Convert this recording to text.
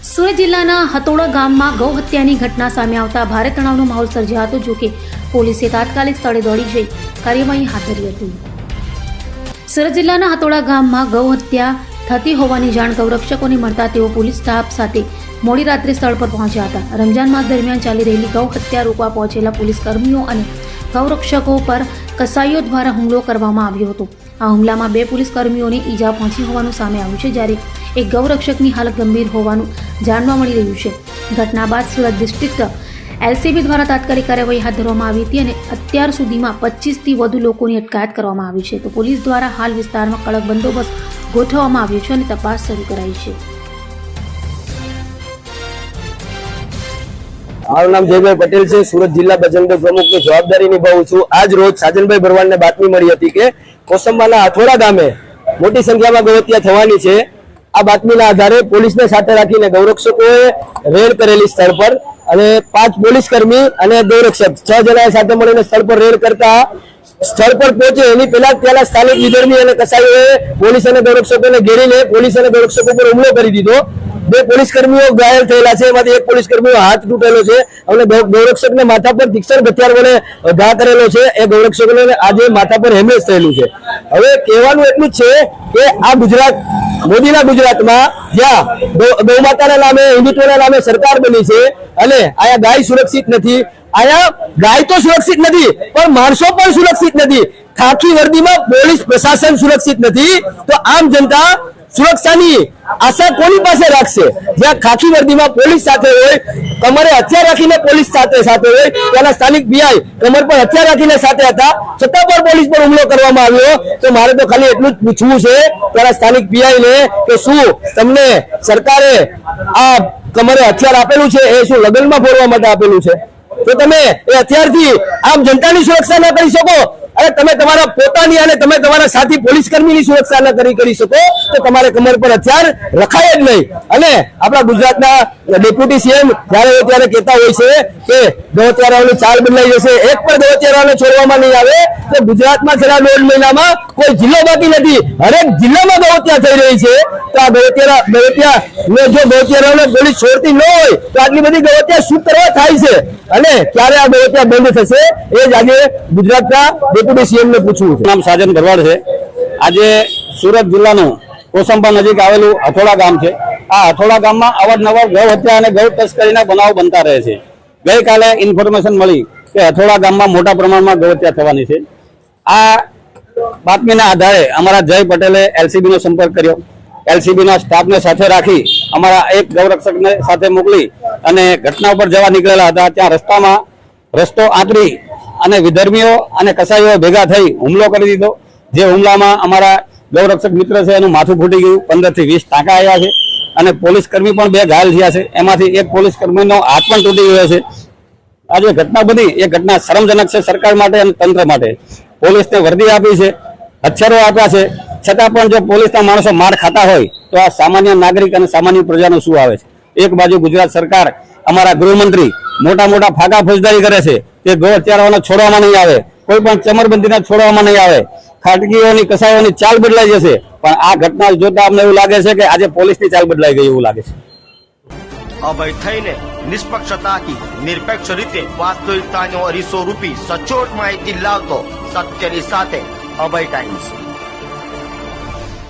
સુરત જિલ્લાના હતોડા ગામમાં ગૌ હત્યાની ઘટના સામે આવતા ભારે તણાવનો માહોલ સર્જાયો હતો, જો કે પોલીસે તાત્કાલિક સ્થળે દોડી જઈ કાર્યવાહી હાથ ધરી હતી. સુરત જિલ્લાના હતોડા ગામમાં ગૌ હત્યા થતી હોવાની જાણ ગૌરક્ષકોને મળતા તેઓ પોલીસ સ્ટાફ સાથે મોડી રાત્રે સ્થળ પર પહોંચ્યા હતા. રમજાન માસ દરમિયાન ચાલી રહેલી ગૌ હત્યા રોકવા પહોંચેલા પોલીસ કર્મીઓ અને ગૌરક્ષકો પર કસાઈઓ દ્વારા હુમલો કરવામાં આવ્યો હતો. આ હુમલામાં 2 પોલીસ કર્મીઓને ઈજા પહોંચી હોવાનું સામે આવ્યું છે, જ્યારે એક ગૌરક્ષકની હાલત ગંભીર હોવાનું જાણવા મળી રહ્યું છે. ઘટના બાદ સુરત ડિસ્ટ્રિક્ટ LCB દ્વારા તાત્કાલિક કાર્યવાહી હાથ ધરવામાં આવી હતી અને અત્યાર સુધીમાં 25થી વધુ લોકોની અટકાયત કરવામાં આવી છે. તો પોલીસ દ્વારા હાલ વિસ્તારમાં કડક બંદોબસ્ત ગોઠવવામાં આવ્યો છે અને તપાસ શરૂ કરાઈ છે. મારું નામ જયભાઈ પટેલ છે. સુરત જિલ્લા બજરંગ પ્રમુખની જવાબદારી નિભાવું છું. આજ રોજ સાજનભાઈ ભરવાડને બાતમી મળી હતી કે કોસંબાના હથોડા ગામે મોટી સંખ્યામાં ગૌહત્યા થવાની છે. આ બાતમીના આધારે પોલીસને સાથે રાખીને ગૌરક્ષકોએ રેડ કરેલી સ્થળ પર અને 5 પોલીસ કર્મી અને ગૌરક્ષક 6 જણાએ સાથે મળીને સ્થળ પર રેડ કરતા સ્થળ પર પહોંચે એની પહેલા ત્યાંના સ્થાનિક વિધર્મી અને કસાઈઓએ પોલીસ અને ગૌરક્ષકોને ઘેરીને પોલીસ અને ગૌરક્ષકો પર હુમલો કરી દીધો. 2 પોલીસ કર્મીઓ ઘાયલ થયેલા છે, એમાંથી 1 પોલીસ કર્મીનો હાથ તૂટેલો છે અને ગૌરક્ષકને માથા પર તીક્ષ્ણ હથિયાર વડે ઘા કરેલો છે. એ ગૌરક્ષકોને આજે માથા પર હેમરેજ થયેલું છે. હવે કહેવાનું એટલું જ છે કે આ ગુજરાત મોદીના ગુજરાતમાં જ્યાં ગૌમાતાના નામે હિન્દુત્વના નામે સરકાર બની છે અને આયા ગાય સુરક્ષિત નથી, આયા ગાય તો સુરક્ષિત નથી પણ માણસો પણ સુરક્ષિત નથી. ખાખી વર્દીમાં પોલીસ પ્રશાસન સુરક્ષિત નથી, તો આમ જનતા સુરક્ષાની આશા કોની પાસે રાખશે? જ્યાં ખાખી વર્દીમાં પોલીસ સાથે હોય, કમરે હથિયાર રાખીને પોલીસ સાથે હોય, ત્યાંના સ્થાનિક PI કમર પર હથિયાર રાખીને સાથે હતા, છતાં પણ પોલીસ પર હુમલો કરવામાં આવ્યો. તો મારે તો ખાલી એટલું જ પૂછવું છે ત્યાંના સ્થાનિક PI ને કે શું તમને સરકારે આ કમરે હથિયાર આપેલું છે એ શું લગ્નમાં ફોડવા માટે આપેલું છે? તો તમે એ હથિયારથી આમ જનતાની સુરક્ષા ન કરી શકો અને તમે તમારા પોતાની અને તમે તમારા સાથી પોલીસ કર્મીની સુરક્ષા ન કરી શકો તો તમારે કમર પર હથિયાર રખાય જ નહીં. અને આપણા ગુજરાતના ડેપ્યુટી CM જ્યારે ત્યારે કહેતા હોય છે કે ગૌહત્યારાઓની ચાલ બદલાઈ જશે, એક પણ ગૌહત્યારાઓને છોડવામાં નહીં આવે. તો ગુજરાતમાં છેલ્લા 1.5 મહિનામાં કોઈ જિલ્લો બાકી નથી, હરેક જિલ્લામાં ગૌહત્યા થઈ રહી છે. તો આ ગૌહત્યાને જો ગૌહત્યારાઓને પોલીસ છોડતી ન હોય તો આટલી બધી ગૌહત્યા શું કરવા થાય છે અને ક્યારે આ ગૌહત્યા બંધ થશે એ જ આજે ગુજરાતના ડેપ્યુટી CM ને પૂછવું છે. નામ સાજન ભરવાડ છે. આજે સુરત જિલ્લાનું કોસંબા નજીક આવેલું હથોડા ગામ છે. આ હથોડા ગામમાં અવારનવાર ગૌ હત્યા અને ગૌ તસ્કરીના બનાવો બનતા રહે છે. ગઈકાલે ઇન્ફોર્મેશન મળી કે હથોડા ગામમાં મોટા પ્રમાણમાં ગૌ હત્યા થવાની છે. આ બાતમીના આધારે અમારા જય પટેલે LCB નો સંપર્ક કર્યો. LCB ના સ્ટાફને સાથે રાખી અમારા એક ગૌરક્ષકને સાથે મોકલી અને ઘટના ઉપર જવા નીકળેલા હતા. ત્યાં રસ્તામાં રસ્તો આંતરી અને વિધર્મીઓ અને કસાઈઓ ભેગા થઈ હુમલો કરી દીધો. જે હુમલામાં અમારા ગૌરક્ષક મિત્ર છે એનું માથું ફૂટી ગયું, 15 થી 20 ટાંકા આવ્યા છે અને પોલીસ કર્મી પણ 2 ઘાયલ થયા છે. એમાંથી એક પોલીસ કર્મીનો હાથ પણ તૂટી ગયો છે. આ જે ઘટના બની એ ઘટના શરમજનક છે સરકાર માટે અને તંત્ર માટે. પોલીસને વર્દી આપી છે, હથિયારો આપ્યા છે, છતાં પણ જો પોલીસના માણસો માર ખાતા હોય તો આ સામાન્ય નાગરિક અને સામાન્ય પ્રજાનું શું આવે છે? એક બાજુ ગુજરાત સરકાર અમારા ગૃહમંત્રી મોટા મોટા ફાકા ફોજદારી કરે છે કે ગૌ હત્યારાઓને છોડવામાં નહીં આવે, કોઈ પણ ચમરબંધીને છોડવામાં નહીં આવે, ખાટકીઓની કસાઈઓની ચાલ બદલાઈ જશે. પણ આ ઘટના જોતા અમને એવું લાગે છે કે આજે પોલીસની ચાલ બદલાઈ ગઈ એવું લાગે છે. અભય થઈને નિષ્પક્ષતાથી નિરપેક્ષ રીતે વાસ્તવિકતાનો અરીસો રૂપી સચોટ માહિતી લાવતો સત્યની સાથે અભય ટાઈમ્સ.